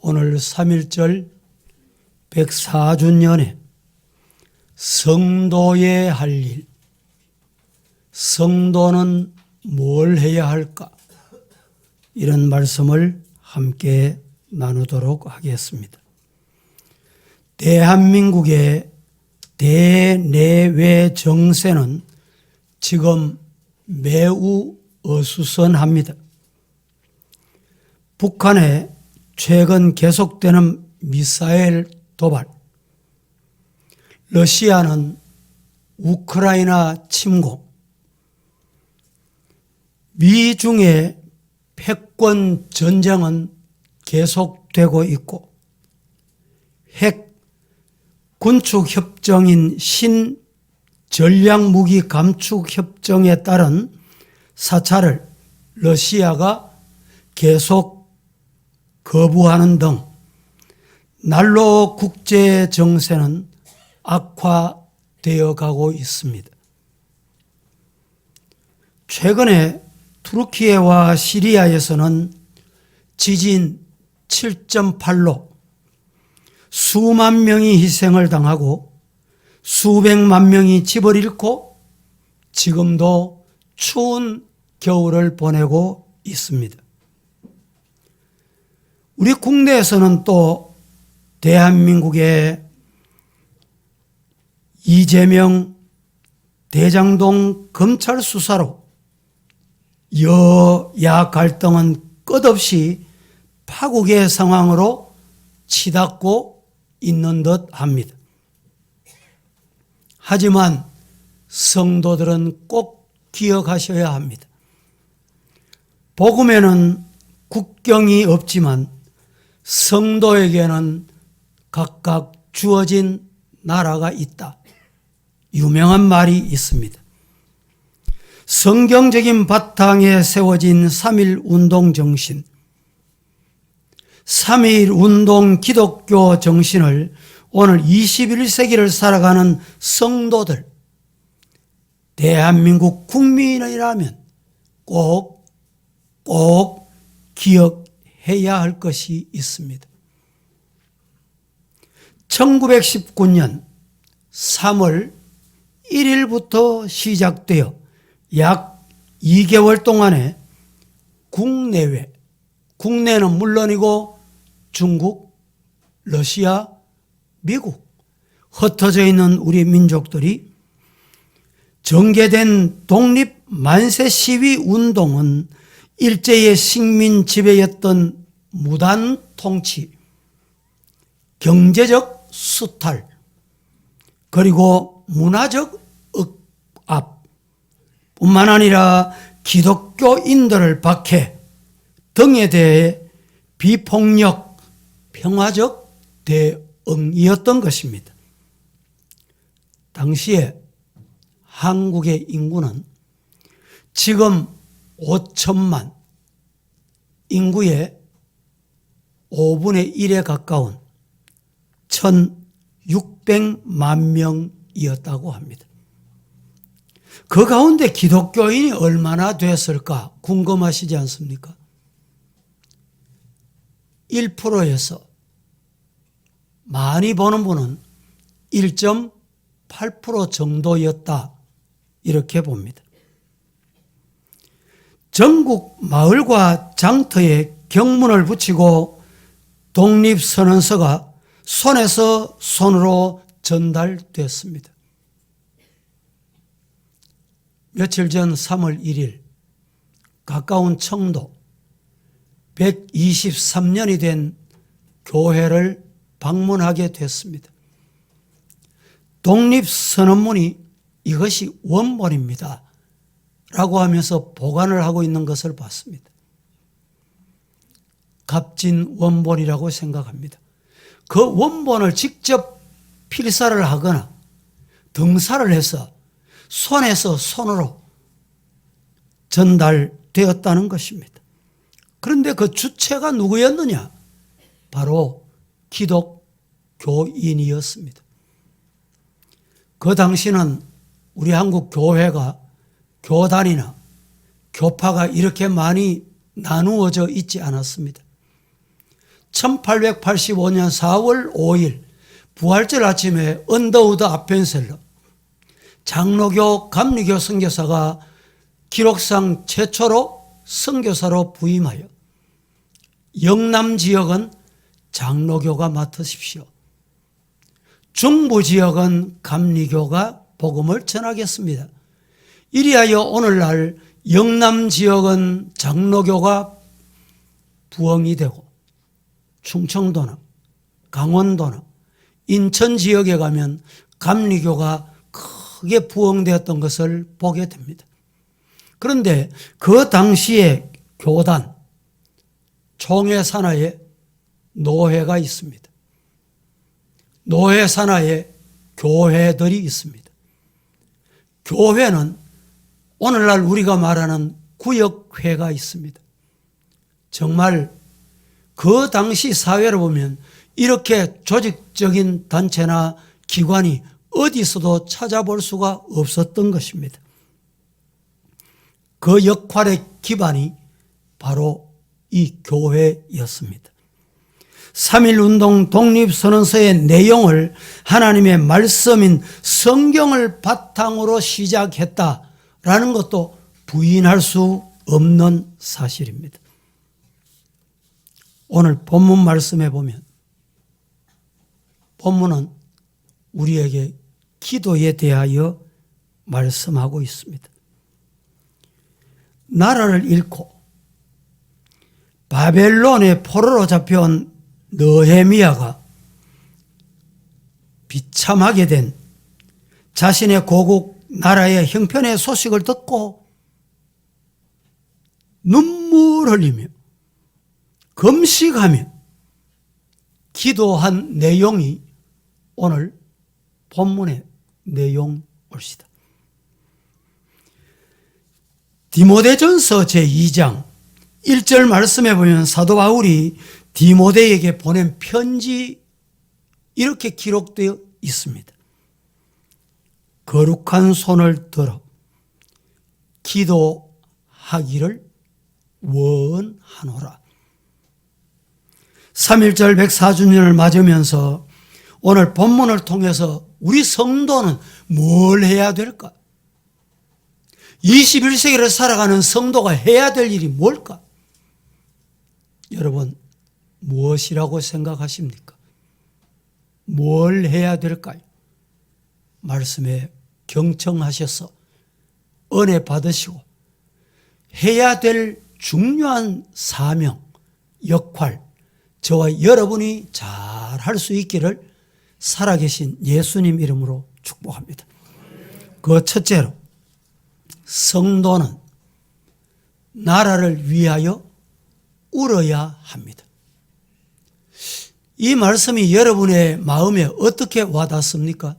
오늘 3.1절 104주년에 성도의 할 일, 성도는 뭘 해야 할까? 이런 말씀을 함께 나누도록 하겠습니다. 대한민국의 대내외 정세는 지금 매우 어수선합니다. 북한의 최근 계속되는 미사일 도발, 러시아는 우크라이나 침공, 미중의 패권 전쟁은 계속되고 있고 핵 군축 협정인 신전략무기 감축 협정에 따른 사찰을 러시아가 계속 거부하는 등 날로 국제 정세는 악화되어 가고 있습니다. 최근에 투르키예와 시리아에서는 지진 7.8로 수만 명이 희생을 당하고 수백만 명이 집을 잃고 지금도 추운 겨울을 보내고 있습니다. 우리 국내에서는 또 대한민국의 이재명 대장동 검찰 수사로 여야 갈등은 끝없이 파국의 상황으로 치닫고 있는 듯 합니다. 하지만 성도들은 꼭 기억하셔야 합니다. 복음에는 국경이 없지만 성도에게는 각각 주어진 나라가 있다. 유명한 말이 있습니다. 성경적인 바탕에 세워진 3.1 운동 정신, 3.1 운동 기독교 정신을 오늘 21세기를 살아가는 성도들, 대한민국 국민이라면 꼭 기억해야 할 것이 있습니다. 1919년 3월 1일부터 시작되어 약 2개월 동안에 국내외, 국내는 물론이고 중국, 러시아, 미국 흩어져 있는 우리 민족들이 전개된 독립 만세 시위 운동은 일제의 식민 지배였던 무단 통치, 경제적 수탈, 그리고 문화적 억압 뿐만 아니라 기독교인들을 박해 등에 대해 비폭력 평화적 대응이었던 것입니다. 당시에 한국의 인구는 지금 5천만, 인구의 5분의 1에 가까운 1,600만 명이었다고 합니다. 그 가운데 기독교인이 얼마나 됐을까 궁금하시지 않습니까? 1%에서 많이 버는 분은 1.8% 정도였다, 이렇게 봅니다. 전국 마을과 장터에 경문을 붙이고 독립선언서가 손에서 손으로 전달됐습니다. 며칠 전 3월 1일 가까운 청도 123년이 된 교회를 방문하게 됐습니다. 독립선언문이 이것이 원본입니다 라고 하면서 보관을 하고 있는 것을 봤습니다. 값진 원본이라고 생각합니다. 그 원본을 직접 필사를 하거나 등사를 해서 손에서 손으로 전달되었다는 것입니다. 그런데 그 주체가 누구였느냐? 바로 기독교인이었습니다. 그 당시는 우리 한국 교회가 교단이나 교파가 이렇게 많이 나누어져 있지 않았습니다. 1885년 4월 5일 부활절 아침에 언더우드 아펜셀러 장로교 감리교 선교사가 기록상 최초로 선교사로 부임하여 영남 지역은 장로교가 맡으십시오. 중부 지역은 감리교가 복음을 전하겠습니다. 이리하여 오늘날 영남 지역은 장로교가 부흥이 되고 충청도나 강원도나 인천 지역에 가면 감리교가 크게 부흥되었던 것을 보게 됩니다. 그런데 그 당시에 교단, 총회 산하에 노회가 있습니다. 노회 산하에 교회들이 있습니다. 교회는 오늘날 우리가 말하는 구역회가 있습니다. 정말 그 당시 사회를 보면 이렇게 조직적인 단체나 기관이 어디서도 찾아볼 수가 없었던 것입니다. 그 역할의 기반이 바로 이 교회였습니다. 3.1운동 독립선언서의 내용을 하나님의 말씀인 성경을 바탕으로 시작했다라는 것도 부인할 수 없는 사실입니다. 오늘 본문 말씀에 보면 본문은 우리에게 기도에 대하여 말씀하고 있습니다. 나라를 잃고 바벨론의 포로로 잡혀온 느헤미야가 비참하게 된 자신의 고국 나라의 형편의 소식을 듣고 눈물 흘리며 금식하며 기도한 내용이 오늘 본문의 내용입니다. 디모데전서 제2장 1절 말씀에 보면 사도 바울이 디모데에게 보낸 편지 이렇게 기록되어 있습니다. 거룩한 손을 들어 기도하기를 원하노라. 3.1절 104주년을 맞으면서 오늘 본문을 통해서 우리 성도는 뭘 해야 될까? 21세기를 살아가는 성도가 해야 될 일이 뭘까? 여러분, 무엇이라고 생각하십니까? 뭘 해야 될까요? 말씀에 경청하셔서 은혜 받으시고 해야 될 중요한 사명, 역할, 저와 여러분이 잘 할 수 있기를 살아계신 예수님 이름으로 축복합니다. 그 첫째로 성도는 나라를 위하여 울어야 합니다. 이 말씀이 여러분의 마음에 어떻게 와닿습니까?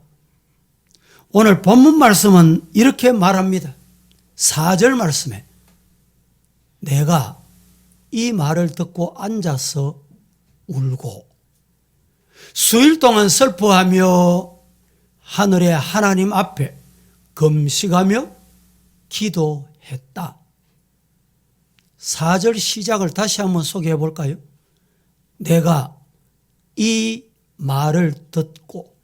오늘 본문 말씀은 이렇게 말합니다. 4절 말씀에 내가 이 말을 듣고 앉아서 울고 수일 동안 슬퍼하며 하늘의 하나님 앞에 금식하며 기도했다. 4절 시작을 다시 한번 소개해 볼까요? 내가 이 말을 듣고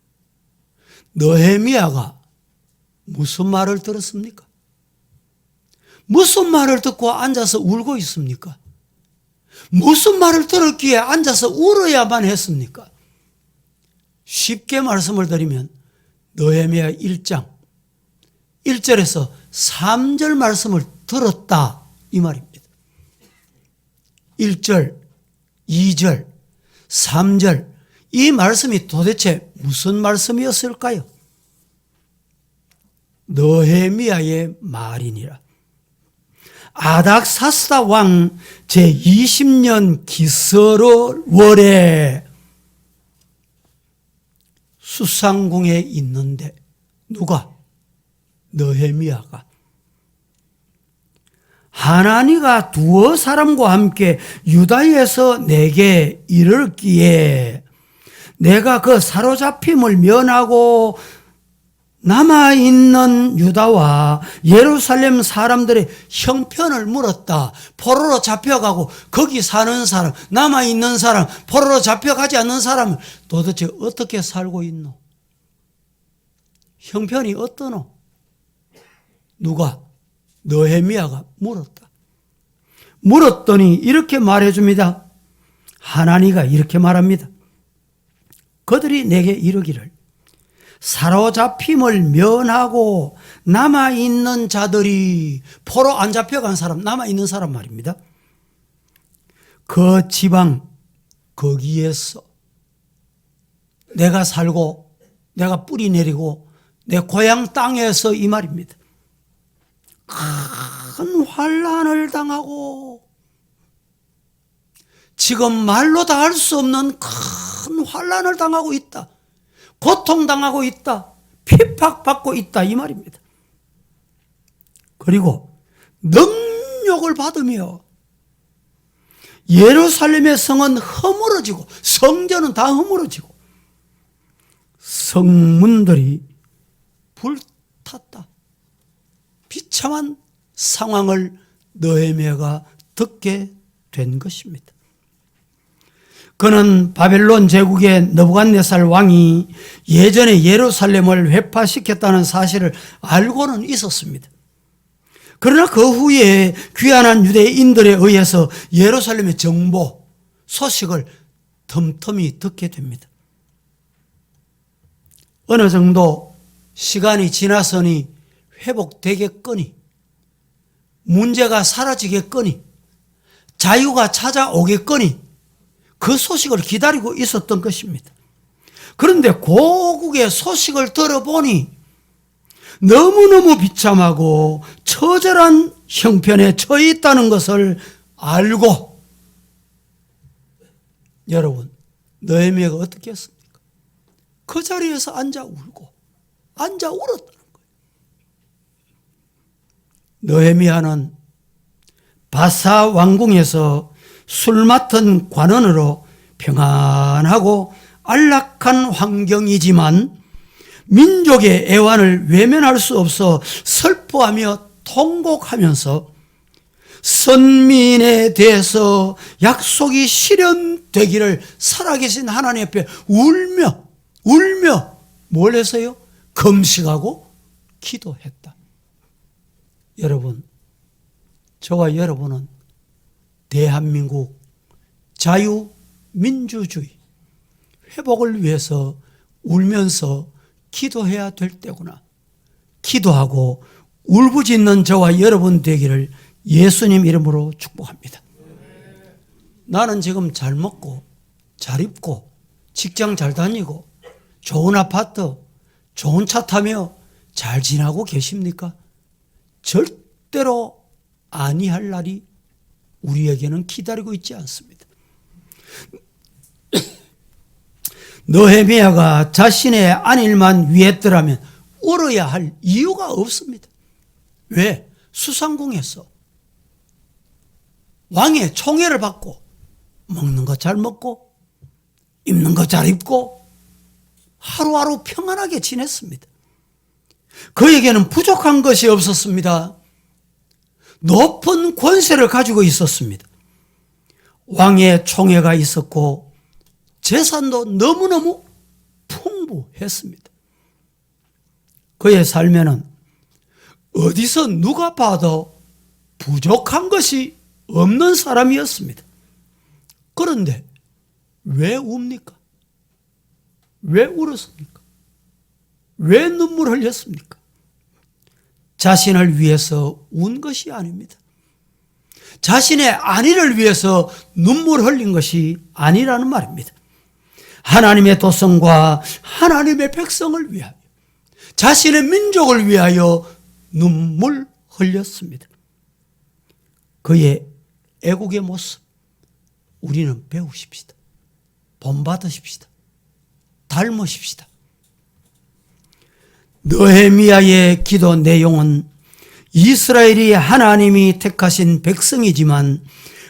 느헤미야가 무슨 말을 들었습니까? 무슨 말을 듣고 앉아서 울고 있습니까? 무슨 말을 들었기에 앉아서 울어야만 했습니까? 쉽게 말씀을 드리면 느헤미야 1장 1절에서 3절 말씀을 들었다 이 말입니다. 1절, 2절, 3절 이 말씀이 도대체 무슨 말씀이었을까요? 느헤미야의 말이니라. 아닥사스다 왕 제20년 기스월에 수상궁에 있는데 누가? 느헤미야가 하나니가 두어 사람과 함께 유다에서 내게 이르기에 내가 그 사로잡힘을 면하고 남아있는 유다와 예루살렘 사람들의 형편을 물었다. 포로로 잡혀가고 거기 사는 사람, 남아있는 사람, 포로로 잡혀가지 않는 사람은 도대체 어떻게 살고 있노? 형편이 어떠노? 누가? 느헤미야가 물었다. 물었더니 이렇게 말해줍니다. 하나니가 이렇게 말합니다. 그들이 내게 이르기를 사로잡힘을 면하고 남아있는 자들이, 포로 안 잡혀간 사람, 남아있는 사람 말입니다. 그 지방 거기에서 내가 살고 내가 뿌리 내리고 내 고향 땅에서, 이 말입니다. 큰 환난을 당하고 지금 말로 다 할 수 없는 큰 환난을 당하고 있다. 고통당하고 있다. 핍박받고 있다. 이 말입니다. 그리고 능욕을 받으며 예루살렘의 성은 허물어지고, 성전은 다 허물어지고 성문들이 불탔다. 비참한 상황을 느헤미야가 듣게 된 것입니다. 그는 바벨론 제국의 느부갓네살 왕이 예전에 예루살렘을 회파시켰다는 사실을 알고는 있었습니다. 그러나 그 후에 귀환한 유대인들에 의해서 예루살렘의 정보, 소식을 틈틈이 듣게 됩니다. 어느 정도 시간이 지나서니 회복되겠거니, 문제가 사라지겠거니, 자유가 찾아오겠거니 그 소식을 기다리고 있었던 것입니다. 그런데 고국의 소식을 들어보니 너무너무 비참하고 처절한 형편에 처해 있다는 것을 알고, 여러분, 느헤미야가 어떻게 했습니까? 그 자리에서 앉아 울고 앉아 울었다는 거예요. 느헤미야는 바사 왕궁에서 술 맡은 관원으로 평안하고 안락한 환경이지만 민족의 애환을 외면할 수 없어 슬퍼하며 통곡하면서 선민에 대해서 약속이 실현되기를 살아계신 하나님 앞에 울며 뭘 했어요? 금식하고 기도했다. 여러분, 저와 여러분은 대한민국 자유민주주의 회복을 위해서 울면서 기도해야 될 때구나. 기도하고 울부짖는 저와 여러분 되기를 예수님 이름으로 축복합니다. 나는 지금 잘 먹고 잘 입고 직장 잘 다니고 좋은 아파트, 좋은 차 타며 잘 지나고 계십니까? 절대로 아니할 날이 우리에게는 기다리고 있지 않습니다. 느헤미야가 자신의 안일만 위했더라면 울어야 할 이유가 없습니다. 왜? 수상궁에서 왕의 총애를 받고 먹는 거 잘 먹고 입는 거 잘 입고 하루하루 평안하게 지냈습니다. 그에게는 부족한 것이 없었습니다. 높은 권세를 가지고 있었습니다. 왕의 총애가 있었고 재산도 너무너무 풍부했습니다. 그의 삶에는 어디서 누가 봐도 부족한 것이 없는 사람이었습니다. 그런데 왜 웁니까? 왜 울었습니까? 왜 눈물 흘렸습니까? 자신을 위해서 운 것이 아닙니다. 자신의 안위를 위해서 눈물 흘린 것이 아니라는 말입니다. 하나님의 도성과 하나님의 백성을 위하여, 자신의 민족을 위하여 눈물 흘렸습니다. 그의 애국의 모습 우리는 배우십시다. 본받으십시다. 닮으십시다. 느헤미야의 기도 내용은 이스라엘이 하나님이 택하신 백성이지만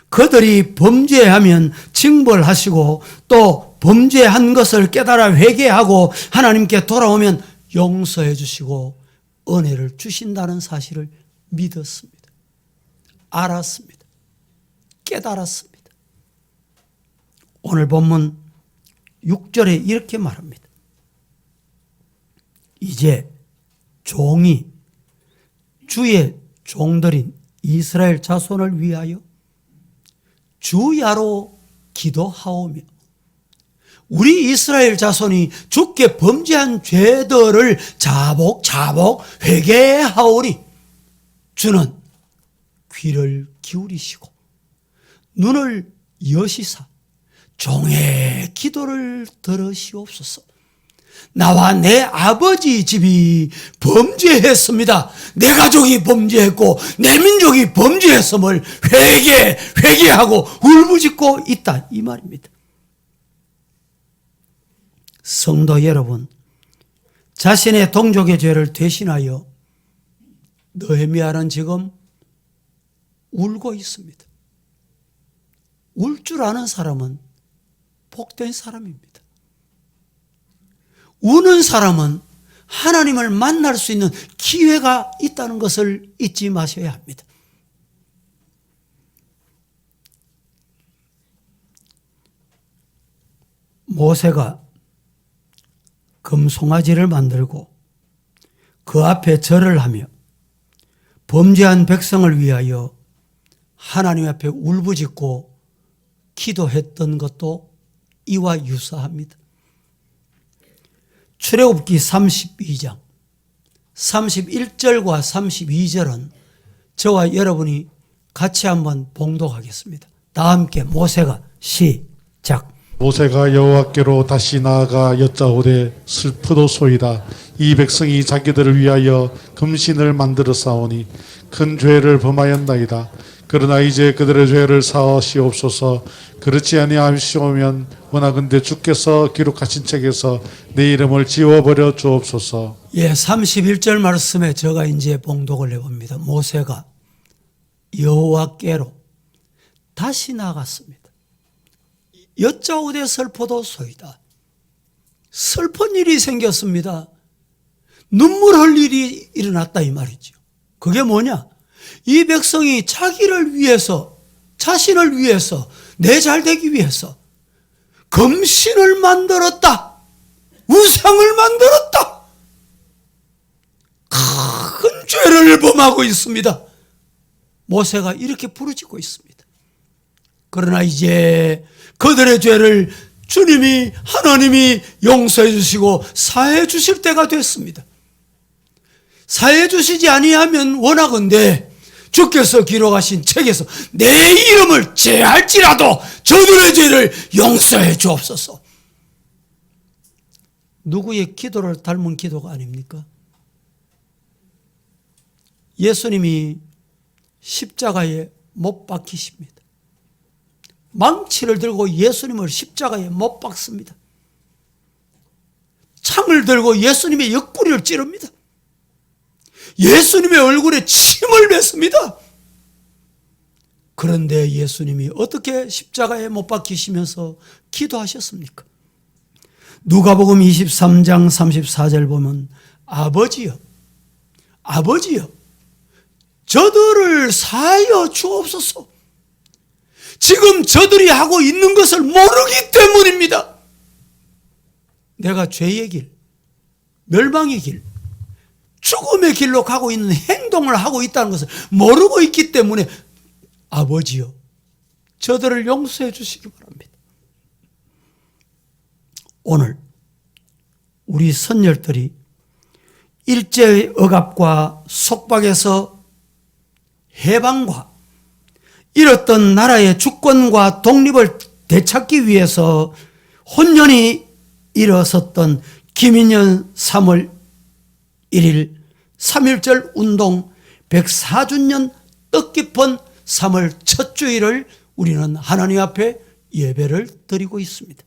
그들이 범죄하면 징벌하시고 또 범죄한 것을 깨달아 회개하고 하나님께 돌아오면 용서해 주시고 은혜를 주신다는 사실을 믿었습니다. 알았습니다. 깨달았습니다. 오늘 본문 6절에 이렇게 말합니다. 이제 종이 주의 종들인 이스라엘 자손을 위하여 주야로 기도하오며 우리 이스라엘 자손이 주께 범죄한 죄들을 자복자복 회개하오니 주는 귀를 기울이시고 눈을 여시사 종의 기도를 들으시옵소서. 나와 내 아버지 집이 범죄했습니다. 내 가족이 범죄했고 내 민족이 범죄했음을 회개하고 울부짖고 있다, 이 말입니다. 성도 여러분, 자신의 동족의 죄를 대신하여 느헤미야는 지금 울고 있습니다. 울 줄 아는 사람은 복된 사람입니다. 우는 사람은 하나님을 만날 수 있는 기회가 있다는 것을 잊지 마셔야 합니다. 모세가 금송아지를 만들고 그 앞에 절을 하며 범죄한 백성을 위하여 하나님 앞에 울부짖고 기도했던 것도 이와 유사합니다. 출애굽기 32장 31절과 32절은 저와 여러분이 같이 한번 봉독하겠습니다. 다 함께 모세가 시작. 모세가 여호와께로 다시 나아가 여짜오되 슬프도소이다. 이 백성이 자기들을 위하여 금신을 만들어 싸우니 큰 죄를 범하였나이다. 그러나 이제 그들의 죄를 사하시옵소서. 그렇지 아니하시오면 원하건대 주께서 기록하신 책에서 내 이름을 지워버려 주옵소서. 31절 말씀에 제가 이제 봉독을 해봅니다. 모세가 여호와께로 다시 나갔습니다. 여짜오되 슬프도소이다. 슬픈 일이 생겼습니다. 눈물 흘 일이 일어났다, 이 말이죠. 그게 뭐냐? 이 백성이 자기를 위해서, 자신을 위해서, 내 잘되기 위해서 금신을 만들었다. 우상을 만들었다. 큰 죄를 범하고 있습니다. 모세가 이렇게 부르짖고 있습니다. 그러나 이제 그들의 죄를 주님이, 하나님이 용서해 주시고 사해 주실 때가 됐습니다. 사해 주시지 아니하면 원하건대 주께서 기록하신 책에서 내 이름을 제할지라도 저들의 죄를 용서해 주옵소서. 누구의 기도를 닮은 기도가 아닙니까? 예수님이 십자가에 못 박히십니다. 망치를 들고 예수님을 십자가에 못 박습니다. 창을 들고 예수님의 옆구리를 찌릅니다. 예수님의 얼굴에 침을 뱉습니다. 그런데 예수님이 어떻게 십자가에 못 박히시면서 기도하셨습니까? 누가복음 23장 34절 보면 아버지여, 아버지여, 저들을 사하여 주옵소서. 지금 저들이 하고 있는 것을 모르기 때문입니다. 내가 죄의 길, 멸망의 길, 죽음의 길로 가고 있는 행동을 하고 있다는 것을 모르고 있기 때문에 아버지여, 저들을 용서해 주시기 바랍니다. 오늘 우리 선열들이 일제의 억압과 속박에서 해방과 잃었던 나라의 주권과 독립을 되찾기 위해서 혼연히 일어섰던 김인현 3월 1일 3.1절 운동 104주년 뜻깊은 3월 첫 주일을 우리는 하나님 앞에 예배를 드리고 있습니다.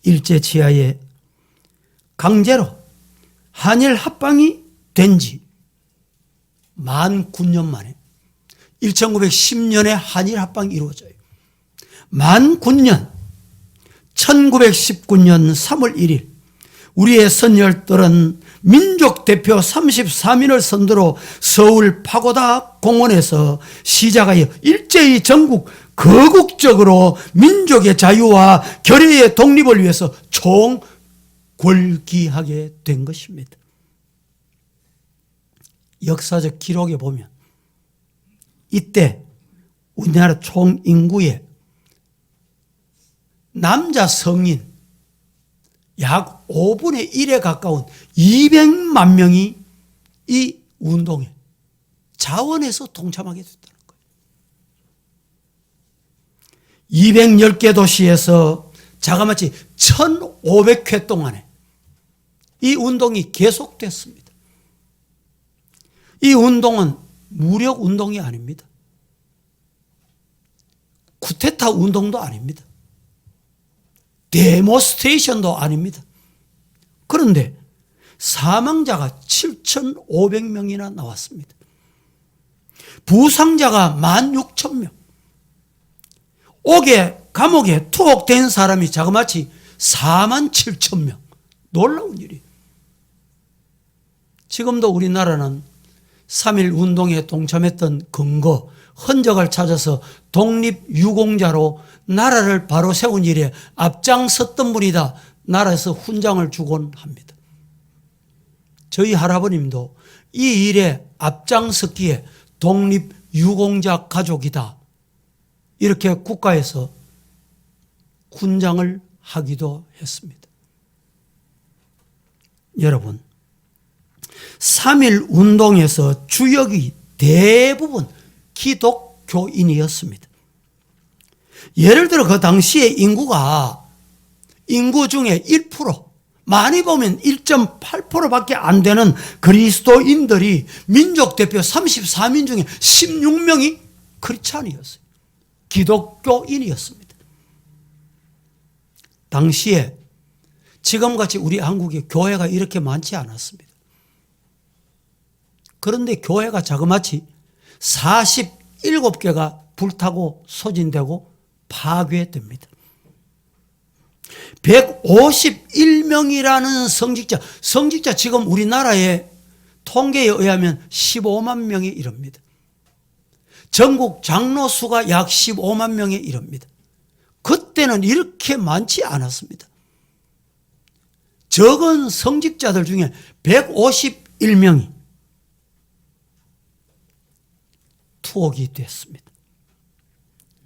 일제 치하에 강제로 한일 합방이 된 지 만 9년 만에 1910년에 한일 합방이 이루어져요. 만 9년 1919년 3월 1일 우리의 선열들은 민족 대표 33인을 선두로 서울 파고다 공원에서 시작하여 일제히 전국 거국적으로 민족의 자유와 결의의 독립을 위해서 총궐기하게 된 것입니다. 역사적 기록에 보면 이때 우리나라 총 인구의 남자 성인 약 5분의 1에 가까운 200만 명이 이 운동에 자원해서 동참하게 됐다는 거예요. 210개 도시에서 자그마치 1500회 동안에 이 운동이 계속됐습니다. 이 운동은 무력 운동이 아닙니다. 쿠데타 운동도 아닙니다. 데모스트레이션도 아닙니다. 그런데 사망자가 7,500명이나 나왔습니다. 부상자가 16,000명. 감옥에 투옥된 사람이 자그마치 47,000명. 놀라운 일이에요. 지금도 우리나라는 3.1 운동에 동참했던 근거, 흔적을 찾아서 독립유공자로 나라를 바로 세운 일에 앞장섰던 분이다. 나라에서 훈장을 주곤 합니다. 저희 할아버님도 이 일에 앞장섰기에 독립유공자 가족이다. 이렇게 국가에서 훈장을 하기도 했습니다. 여러분, 3.1 운동에서 주역이 대부분 기독교인이었습니다. 예를 들어 그 당시에 인구 중에 1%, 많이 보면 1.8%밖에 안 되는 그리스도인들이 민족 대표 33인 중에 16명이 크리스찬이었어요. 기독교인이었습니다. 당시에 지금같이 우리 한국에 교회가 이렇게 많지 않았습니다. 그런데 교회가 자그마치 47개가 불타고 소진되고 파괴됩니다. 151명이라는 성직자 지금 우리나라의 통계에 의하면 15만 명에 이릅니다. 전국 장로 수가 약 15만 명에 이릅니다. 그때는 이렇게 많지 않았습니다. 적은 성직자들 중에 151명이 투옥이 됐습니다.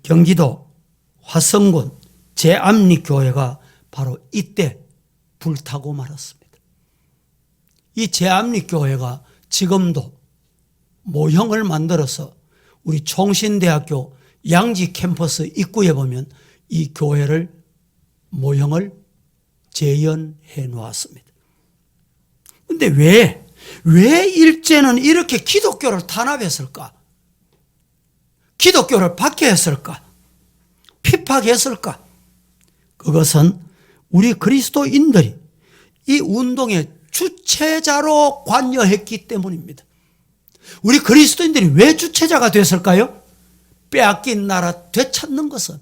경기도 화성군 제암리교회가 바로 이때 불타고 말았습니다. 이 제암리교회가 지금도 모형을 만들어서 우리 총신대학교 양지 캠퍼스 입구에 보면 이 교회를 모형을 재현해 놓았습니다. 그런데 왜 일제는 이렇게 기독교를 탄압했을까? 기독교를 박해했을까? 핍박했을까? 그것은 우리 그리스도인들이 이 운동의 주체자로 관여했기 때문입니다. 우리 그리스도인들이 왜 주체자가 됐을까요? 빼앗긴 나라 되찾는 것은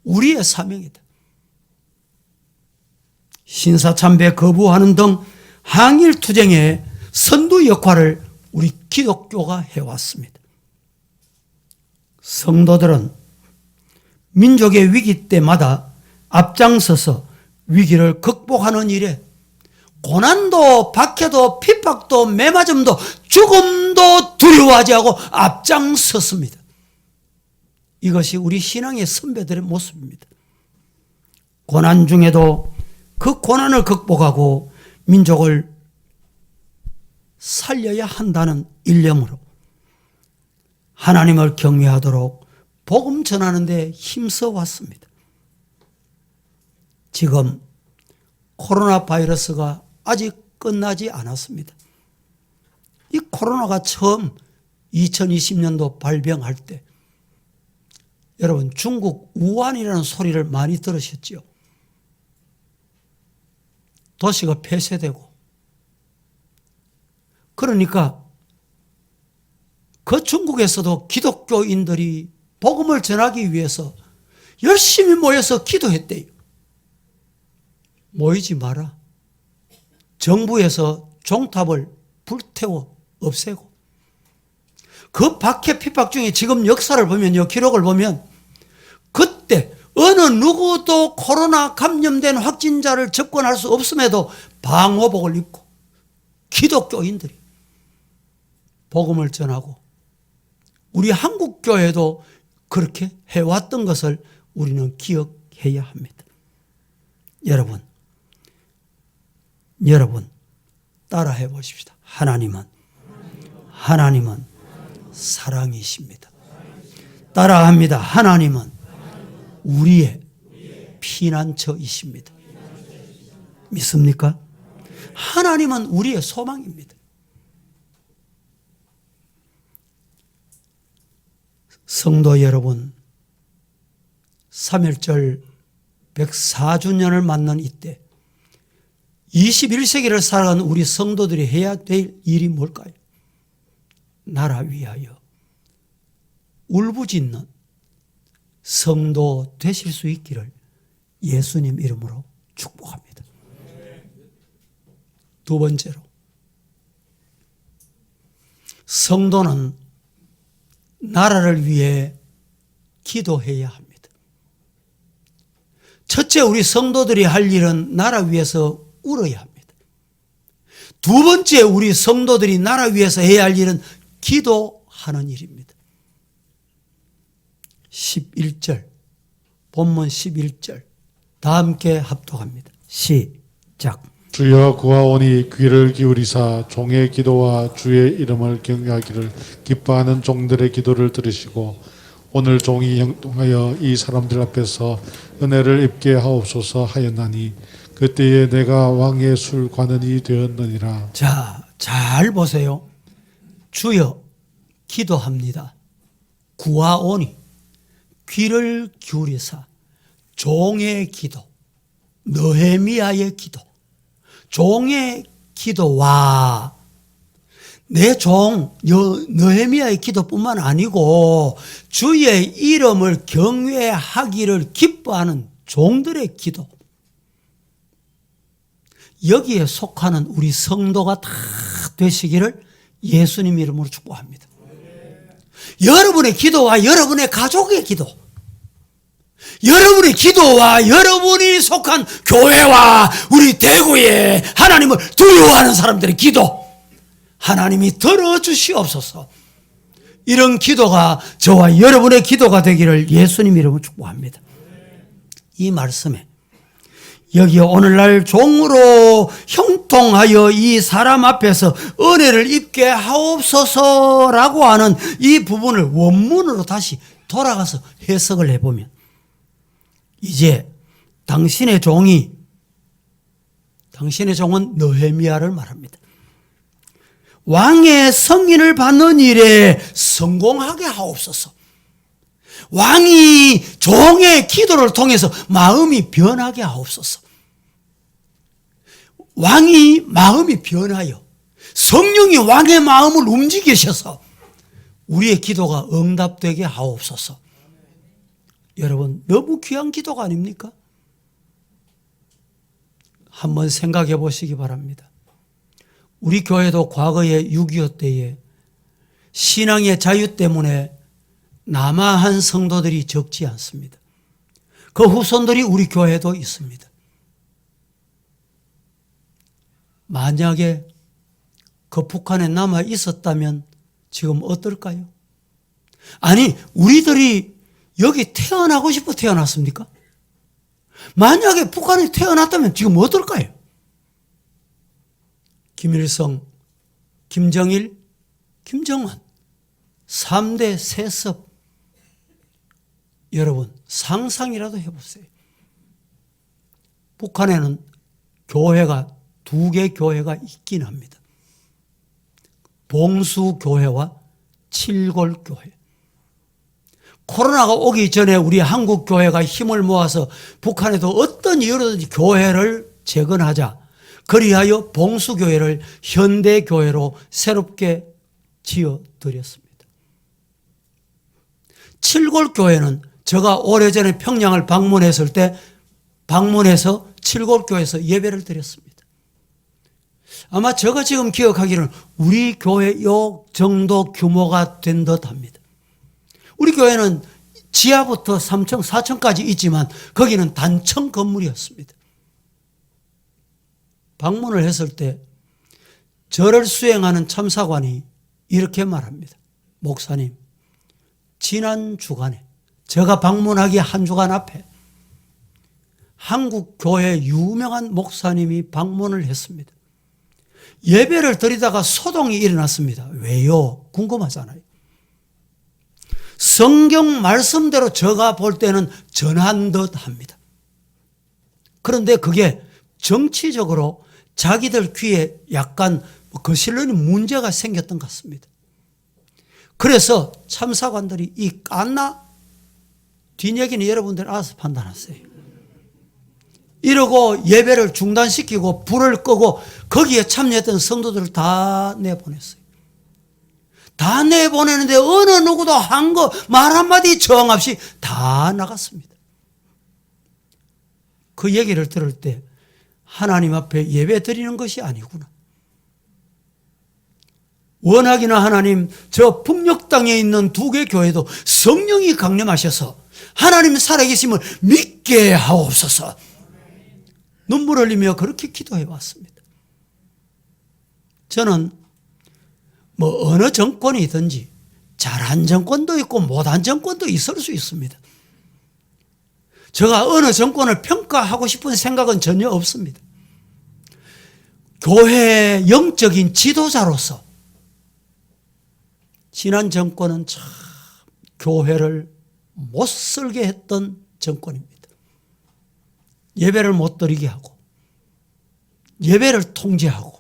우리의 사명이다. 신사참배 거부하는 등 항일투쟁의 선두 역할을 우리 기독교가 해왔습니다. 성도들은 민족의 위기 때마다 앞장서서 위기를 극복하는 일에 고난도 박해도 핍박도 매맞음도 죽음도 두려워하지 않고 앞장섰습니다. 이것이 우리 신앙의 선배들의 모습입니다. 고난 중에도 그 고난을 극복하고 민족을 살려야 한다는 일념으로 하나님을 경외하도록 복음 전하는 데 힘써 왔습니다. 지금 코로나 바이러스가 아직 끝나지 않았습니다. 이 코로나가 처음 2020년도 발병할 때 여러분 중국 우한이라는 소리를 많이 들으셨죠? 도시가 폐쇄되고 그러니까 그 중국에서도 기독교인들이 복음을 전하기 위해서 열심히 모여서 기도했대요. 모이지 마라. 정부에서 종탑을 불태워 없애고, 그 박해 핍박 중에 지금 역사를 보면요, 기록을 보면 그때 어느 누구도 코로나 감염된 확진자를 접근할 수 없음에도 방호복을 입고 기독교인들이 복음을 전하고, 우리 한국교회도 그렇게 해왔던 것을 우리는 기억해야 합니다. 여러분 따라해 보십시다. 하나님은 사랑이십니다. 따라합니다. 하나님은 우리의 피난처이십니다. 믿습니까? 하나님은 우리의 소망입니다. 성도 여러분, 3.1절 104주년을 맞는 이때 21세기를 살아가는 우리 성도들이 해야 될 일이 뭘까요? 나라 위하여 울부짖는 성도 되실 수 있기를 예수님 이름으로 축복합니다. 두 번째로, 성도는 나라를 위해 기도해야 합니다. 첫째, 우리 성도들이 할 일은 나라 위해서 울어야 합니다. 두 번째, 우리 성도들이 나라 위해서 해야 할 일은 기도하는 일입니다. 11절, 본문 11절 다 함께 합독합니다. 시작. 주여 구하오니 귀를 기울이사 종의 기도와 주의 이름을 경외하기를 기뻐하는 종들의 기도를 들으시고 오늘 종이 형통하여 이 사람들 앞에서 은혜를 입게 하옵소서 하였나니 그때에 내가 왕의 술관원이 되었느니라. 자, 잘 보세요. 주여 기도합니다. 구하오니 귀를 기울이사 종의 기도, 느헤미야의 기도, 종의 기도와 내 종 느헤미야의 기도뿐만 아니고 주의 이름을 경외하기를 기뻐하는 종들의 기도, 여기에 속하는 우리 성도가 다 되시기를 예수님 이름으로 축복합니다. 여러분의 기도와 여러분의 가족의 기도, 여러분의 기도와 여러분이 속한 교회와 우리 대구에 하나님을 두려워하는 사람들의 기도, 하나님이 들어주시옵소서. 이런 기도가 저와 여러분의 기도가 되기를 예수님 이름으로 축복합니다. 이 말씀에 여기 오늘날 종으로 형통하여 이 사람 앞에서 은혜를 입게 하옵소서라고 하는 이 부분을 원문으로 다시 돌아가서 해석을 해보면, 이제 당신의 종은 느헤미야를 말합니다. 왕의 승인을 받는 일에 성공하게 하옵소서. 왕이 종의 기도를 통해서 마음이 변하게 하옵소서. 왕이 마음이 변하여 성령이 왕의 마음을 움직이셔서 우리의 기도가 응답되게 하옵소서. 여러분, 너무 귀한 기도가 아닙니까? 한번 생각해 보시기 바랍니다. 우리 교회도 과거에 6.25 때에 신앙의 자유 때문에 남아한 성도들이 적지 않습니다. 그 후손들이 우리 교회도 있습니다. 만약에 그 북한에 남아 있었다면 지금 어떨까요? 아니, 우리들이 여기 태어나고 싶어 태어났습니까? 만약에 북한에 태어났다면 지금 어떨까요? 김일성, 김정일, 김정은 3대 세습, 여러분 상상이라도 해보세요. 북한에는 교회가 2개 교회가 있긴 합니다. 봉수교회와 칠골교회. 코로나가 오기 전에 우리 한국교회가 힘을 모아서 북한에도 어떤 이유로든지 교회를 재건하자, 그리하여 봉수교회를 현대교회로 새롭게 지어드렸습니다. 칠골교회는 제가 오래전에 평양을 방문했을 때 방문해서 칠골교회에서 예배를 드렸습니다. 아마 제가 지금 기억하기로는 우리 교회 요 정도 규모가 된 듯합니다. 우리 교회는 지하부터 3층, 4층까지 있지만 거기는 단층 건물이었습니다. 방문을 했을 때 절을 수행하는 참사관이 이렇게 말합니다. 목사님, 지난 주간에 제가 방문하기 한 주간 앞에 한국 교회 유명한 목사님이 방문을 했습니다. 예배를 드리다가 소동이 일어났습니다. 왜요? 궁금하잖아요. 성경 말씀대로 제가 볼 때는 전한 듯 합니다. 그런데 그게 정치적으로 자기들 귀에 약간 거슬리는 문제가 생겼던 것 같습니다. 그래서 참사관들이 이 깠나? 뒷얘기는 여러분들 알아서 판단하세요. 이러고 예배를 중단시키고 불을 끄고 거기에 참여했던 성도들을 다 내보냈어요. 다 내보내는데 어느 누구도 한 거 말 한마디 저항 없이 다 나갔습니다. 그 얘기를 들을 때 하나님 앞에 예배 드리는 것이 아니구나. 워낙이나 하나님 저 북녘 땅에 있는 두 개 교회도 성령이 강림하셔서 하나님 살아계심을 믿게 하옵소서. 눈물 흘리며 그렇게 기도해 왔습니다. 저는 뭐 어느 정권이든지 잘한 정권도 있고 못한 정권도 있을 수 있습니다. 제가 어느 정권을 평가하고 싶은 생각은 전혀 없습니다. 교회 영적인 지도자로서 지난 정권은 참 교회를 못 살게 했던 정권입니다. 예배를 못 드리게 하고 예배를 통제하고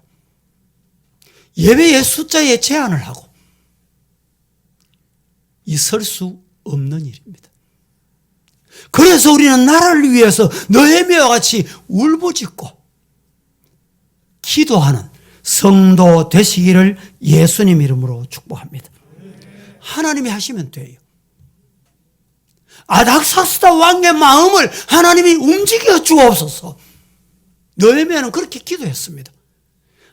예배의 숫자에 제한을 하고 있을 수 없는 일입니다. 그래서 우리는 나라를 위해서 느헤미야와 같이 울부짖고 기도하는 성도 되시기를 예수님 이름으로 축복합니다. 하나님이 하시면 돼요. 아닥사스다 왕의 마음을 하나님이 움직여 주옵소서. 느헤미야는 그렇게 기도했습니다.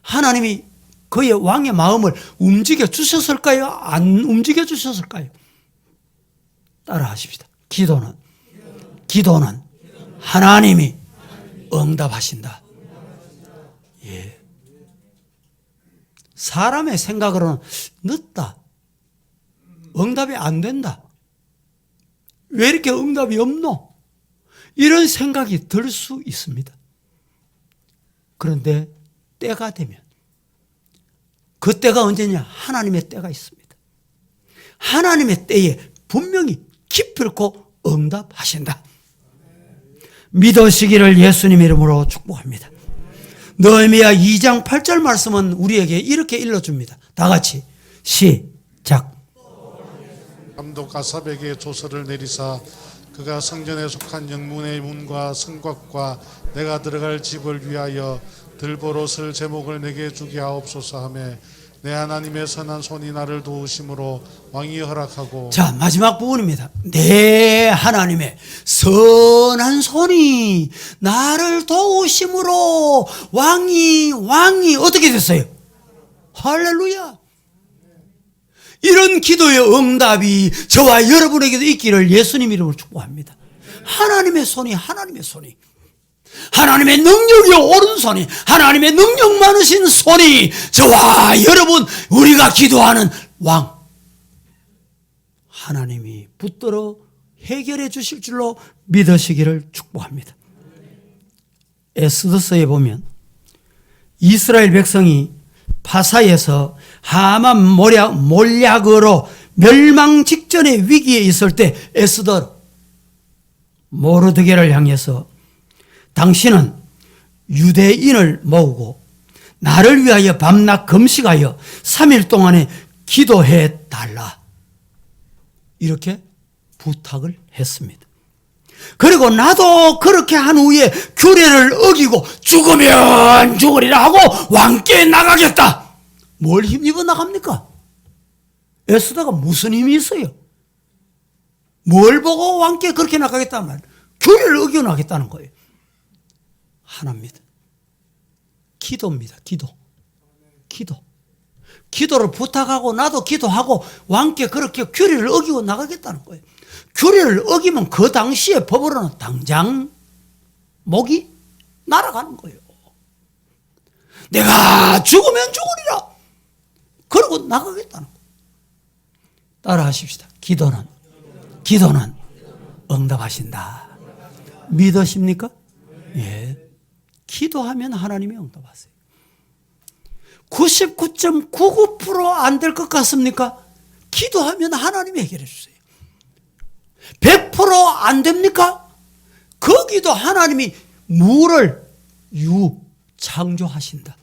하나님이 그의 왕의 마음을 움직여 주셨을까요? 안 움직여 주셨을까요? 따라 하십시다. 기도는 하나님이 응답하신다. 예. 사람의 생각으로는 늦다. 응답이 안 된다. 왜 이렇게 응답이 없노? 이런 생각이 들 수 있습니다. 그런데 때가 되면 그 때가 언제냐? 하나님의 때가 있습니다. 하나님의 때에 분명히 기필코 응답하신다. 믿으시기를 예수님 이름으로 축복합니다. 느헤미야 2장 8절 말씀은 우리에게 이렇게 일러줍니다. 다 같이 시작. 감독 아삽에게 조서를 내리사 그가 성전에 속한 영문의 문과 성곽과 내가 들어갈 집을 위하여 들보롯을 제목을 내게 주게 하옵소서 하며 내 하나님의 선한 손이 나를 도우심으로 왕이 허락하고. 자, 마지막 부분입니다. 내 하나님의 선한 손이 나를 도우심으로 왕이 어떻게 됐어요? 할렐루야. 이런 기도의 응답이 저와 여러분에게도 있기를 예수님 이름으로 축복합니다. 하나님의 손이 하나님의 능력이 오른손이 하나님의 능력 많으신 손이 저와 여러분 우리가 기도하는 왕 하나님이 붙들어 해결해 주실 줄로 믿으시기를 축복합니다. 에스더서에 보면 이스라엘 백성이 파사에서 하만 몰약으로 멸망 직전의 위기에 있을 때 에스더 모르드게를 향해서 당신은 유대인을 모으고 나를 위하여 밤낮 금식하여 3일 동안에 기도해 달라. 이렇게 부탁을 했습니다. 그리고 나도 그렇게 한 후에 규례를 어기고 죽으면 죽으리라 하고 왕께 나가겠다. 뭘 힘입어 나갑니까? 에스더가 무슨 힘이 있어요? 뭘 보고 왕께 그렇게 나가겠다는 말? 규례를 어겨 나가겠다는 거예요. 하나입니다. 기도입니다. 기도. 기도를 부탁하고 나도 기도하고 왕께 그렇게 규례를 어기고 나가겠다는 거예요. 규례를 어기면 그 당시에 법으로는 당장 목이 날아가는 거예요. 내가 죽으면 죽으리라. 그러고 나가겠다는 거예요. 따라 하십시다. 기도는 응답하신다. 믿으십니까? 예. 기도하면 하나님이 응답하세요. 99.99% 안 될 것 같습니까? 기도하면 하나님이 해결해 주세요. 100% 안 됩니까? 거기도 하나님이 무를 창조하신다.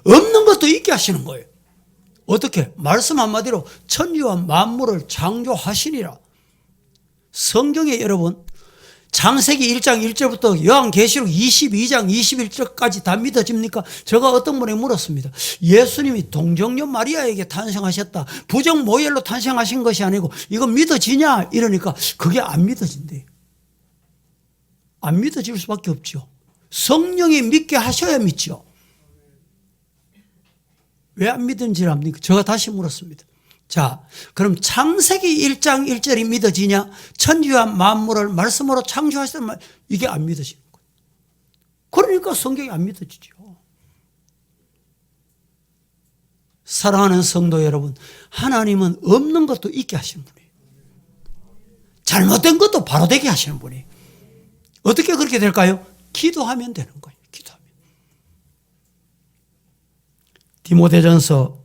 없는 것도 있게 하시는 거예요. 어떻게? 말씀 한마디로 천지와 만물을 창조하시니라. 성경에 여러분 창세기 1장 1절부터 요한계시록 22장 21절까지 다 믿어집니까? 제가 어떤 분에게 물었습니다. 예수님이 동정녀 마리아에게 탄생하셨다. 부정 모혈로 탄생하신 것이 아니고 이거 믿어지냐? 이러니까 그게 안 믿어진대요. 안 믿어질 수밖에 없죠. 성령이 믿게 하셔야 믿죠. 왜 안 믿은지를 압니까? 제가 다시 물었습니다. 자, 그럼 창세기 1장 1절이 믿어지냐? 천지와 만물을 말씀으로 창조하시는 말, 이게 안 믿어지는 거예요. 그러니까 성경이 안 믿어지죠. 사랑하는 성도 여러분, 하나님은 없는 것도 있게 하시는 분이에요. 잘못된 것도 바로 되게 하시는 분이에요. 어떻게 그렇게 될까요? 기도하면 되는 거예요. 기도하면. 디모데전서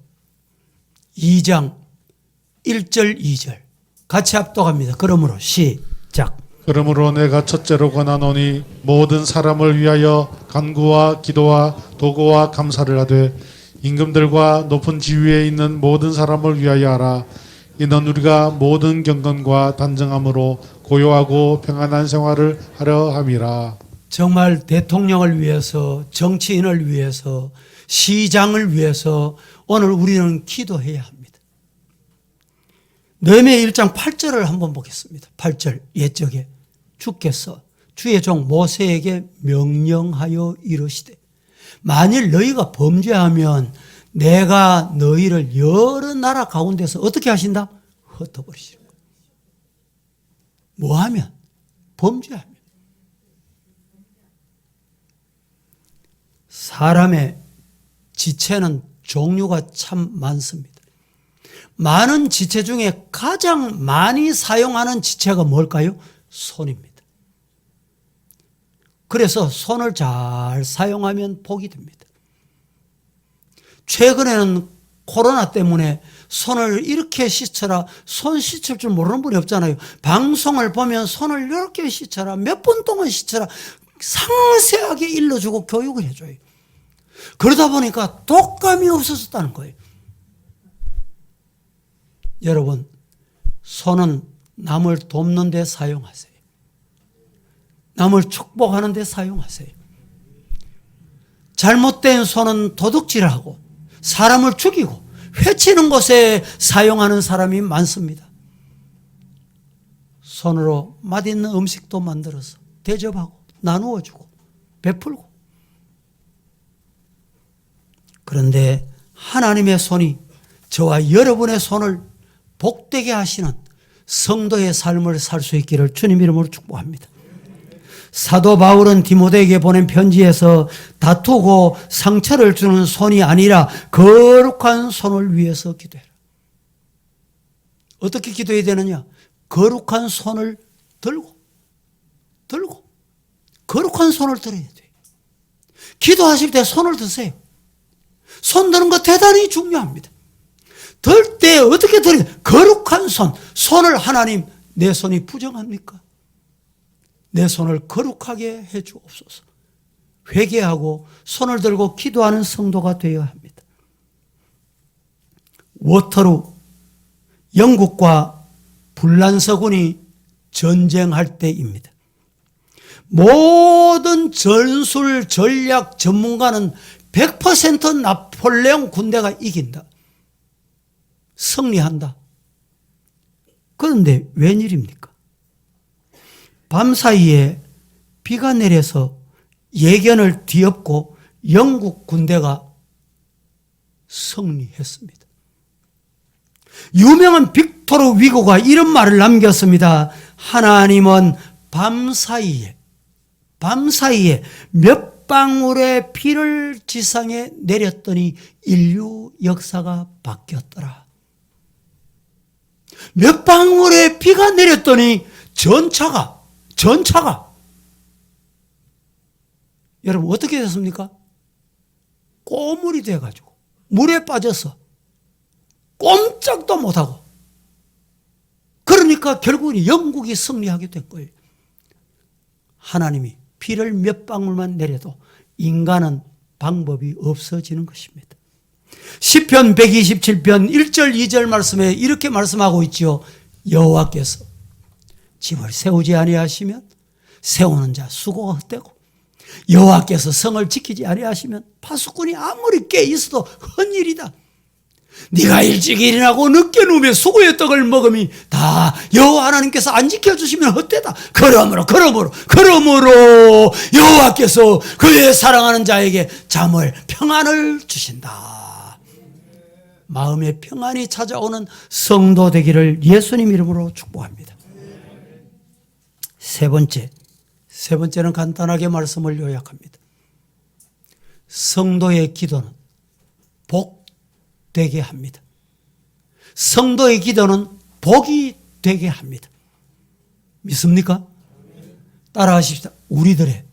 2장 1절 2절 같이 합독합니다. 그러므로 시작. 그러므로 내가 첫째로 권하노니 모든 사람을 위하여 간구와 기도와 도구와 감사를 하되 임금들과 높은 지위에 있는 모든 사람을 위하여 하라. 이는 우리가 모든 경건과 단정함으로 고요하고 평안한 생활을 하려 함이라. 정말 대통령을 위해서, 정치인을 위해서, 시장을 위해서 오늘 우리는 기도해야 합니다. 너헤미야 1장 8절을 한번 보겠습니다. 8절 옛적에 주께서 주의 종 모세에게 명령하여 이르시되 만일 너희가 범죄하면 내가 너희를 여러 나라 가운데서 어떻게 하신다? 흩어버리시는 거예요. 뭐하면? 범죄하면. 사람의 지체는 종류가 참 많습니다. 많은 지체 중에 가장 많이 사용하는 지체가 뭘까요? 손입니다. 그래서 손을 잘 사용하면 복이 됩니다. 최근에는 코로나 때문에 손을 이렇게 씻어라, 손 씻을 줄 모르는 분이 없잖아요. 방송을 보면 손을 이렇게 씻어라, 몇 분 동안 씻어라 상세하게 일러주고 교육을 해줘요. 그러다 보니까 독감이 없어졌다는 거예요. 여러분, 손은 남을 돕는 데 사용하세요. 남을 축복하는 데 사용하세요. 잘못된 손은 도둑질하고 사람을 죽이고 해치는 것에 사용하는 사람이 많습니다. 손으로 맛있는 음식도 만들어서 대접하고 나누어주고 베풀고. 그런데 하나님의 손이 저와 여러분의 손을 복되게 하시는 성도의 삶을 살 수 있기를 주님 이름으로 축복합니다. 사도 바울은 디모데에게 보낸 편지에서 다투고 상처를 주는 손이 아니라 거룩한 손을 위해서 기도해라. 어떻게 기도해야 되느냐? 거룩한 손을 들고 거룩한 손을 들어야 돼요. 기도하실 때 손을 드세요. 손 드는 거 대단히 중요합니다. 들 때 어떻게 들어요? 거룩한 손. 손을 하나님, 내 손이 부정합니까? 내 손을 거룩하게 해 주옵소서. 회개하고 손을 들고 기도하는 성도가 되어야 합니다. 워터루, 영국과 불란서군이 전쟁할 때입니다. 모든 전술 전략 전문가는 100% 나폴레옹 군대가 이긴다. 승리한다. 그런데 웬일입니까? 밤사이에 비가 내려서 예견을 뒤엎고 영국 군대가 승리했습니다. 유명한 빅토르 위고가 이런 말을 남겼습니다. 하나님은 밤사이에 몇 방울의 피를 지상에 내렸더니 인류 역사가 바뀌었더라. 몇 방울의 피가 내렸더니 전차가 여러분 어떻게 됐습니까? 꼬물이 돼가지고 물에 빠져서 꼼짝도 못하고, 그러니까 결국은 영국이 승리하게 된 거예요. 하나님이 피를 몇 방울만 내려도 인간은 방법이 없어지는 것입니다. 시편 127편 1절 2절 말씀에 이렇게 말씀하고 있죠. 여호와께서 집을 세우지 아니하시면 세우는 자 수고가 헛되고, 여호와께서 성을 지키지 아니하시면 파수꾼이 아무리 깨 있어도 헛일이다. 네가 일찍 일어나고 늦게 누우며 수고의 떡을 먹음이 다 여호와 하나님께서 안 지켜주시면 헛되다. 그러므로 여호와께서 그의 사랑하는 자에게 잠을 평안을 주신다. 마음의 평안이 찾아오는 성도 되기를 예수님 이름으로 축복합니다. 세 번째는 간단하게 말씀을 요약합니다. 성도의 기도는 되게 합니다. 성도의 기도는 복이 되게 합니다. 믿습니까? 따라하십시다. 우리들의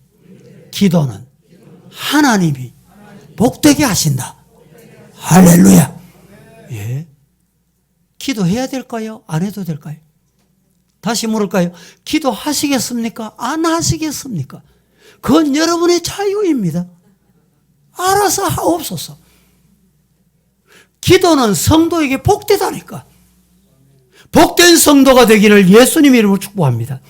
기도는 하나님이 복되게 하신다. 할렐루야. 예. 기도해야 될까요? 안 해도 될까요? 다시 물을까요? 기도하시겠습니까? 안 하시겠습니까? 그건 여러분의 자유입니다. 알아서 하옵소서. 기도는 성도에게 복되다니까. 복된 성도가 되기를 예수님 이름으로 축복합니다.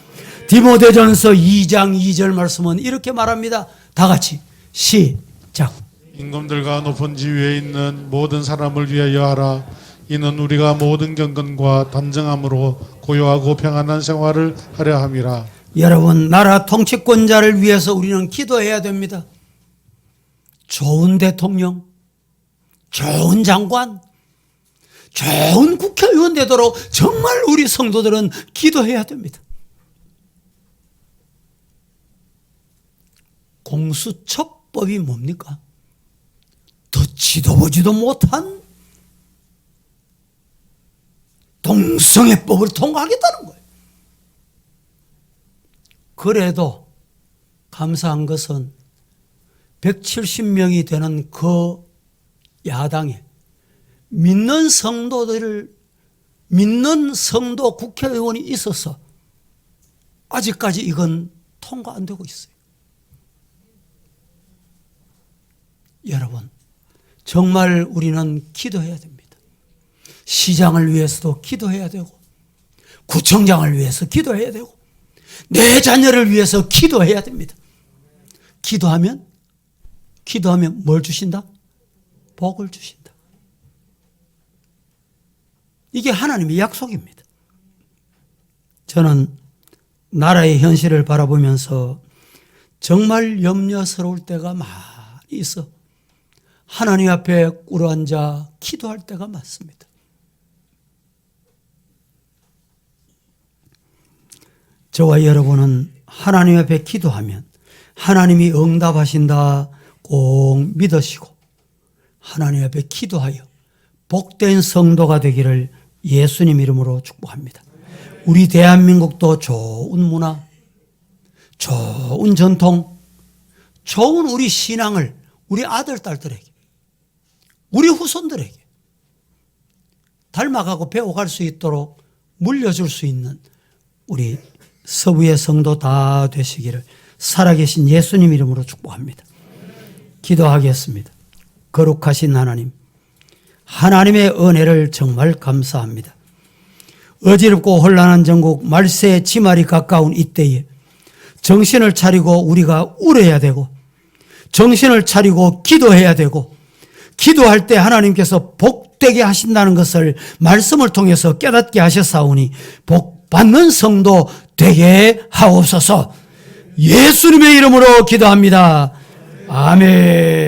디모데전서 2장 2절 말씀은 이렇게 말합니다. 다 같이 시작. 임금들과 높은 지위에 있는 모든 사람을 위하여 하라. 이는 우리가 모든 경건과 단정함으로 고요하고 평안한 생활을 하려 함이라. 여러분, 나라 통치권자를 위해서 우리는 기도해야 됩니다. 좋은 대통령, 좋은 장관, 좋은 국회의원 되도록 정말 우리 성도들은 기도해야 됩니다. 공수처법이 뭡니까? 듣지도 보지도 못한 동성애법을 통과하겠다는 거예요. 그래도 감사한 것은 170명이 되는 그 야당에 믿는 성도 국회의원이 있어서 아직까지 이건 통과 안 되고 있어요. 여러분, 정말 우리는 기도해야 됩니다. 시장을 위해서도 기도해야 되고, 구청장을 위해서 기도해야 되고, 내 자녀를 위해서 기도해야 됩니다. 기도하면 뭘 주신다? 복을 주신다. 이게 하나님의 약속입니다. 저는 나라의 현실을 바라보면서 정말 염려스러울 때가 많이 있어 하나님 앞에 꿇어앉아 기도할 때가 많습니다. 저와 여러분은 하나님 앞에 기도하면 하나님이 응답하신다 꼭 믿으시고 하나님 앞에 기도하여 복된 성도가 되기를 예수님 이름으로 축복합니다. 우리 대한민국도 좋은 문화, 좋은 전통, 좋은 우리 신앙을 우리 아들, 딸들에게, 우리 후손들에게 닮아가고 배워갈 수 있도록 물려줄 수 있는 우리 서부의 성도 다 되시기를 살아계신 예수님 이름으로 축복합니다. 기도하겠습니다. 거룩하신 하나님, 하나님의 은혜를 정말 감사합니다. 어지럽고 혼란한 전국 말세의 지말이 가까운 이때에 정신을 차리고 우리가 울어야 되고, 정신을 차리고 기도해야 되고, 기도할 때 하나님께서 복되게 하신다는 것을 말씀을 통해서 깨닫게 하셨사오니 복 받는 성도 되게 하옵소서. 예수님의 이름으로 기도합니다. 아멘.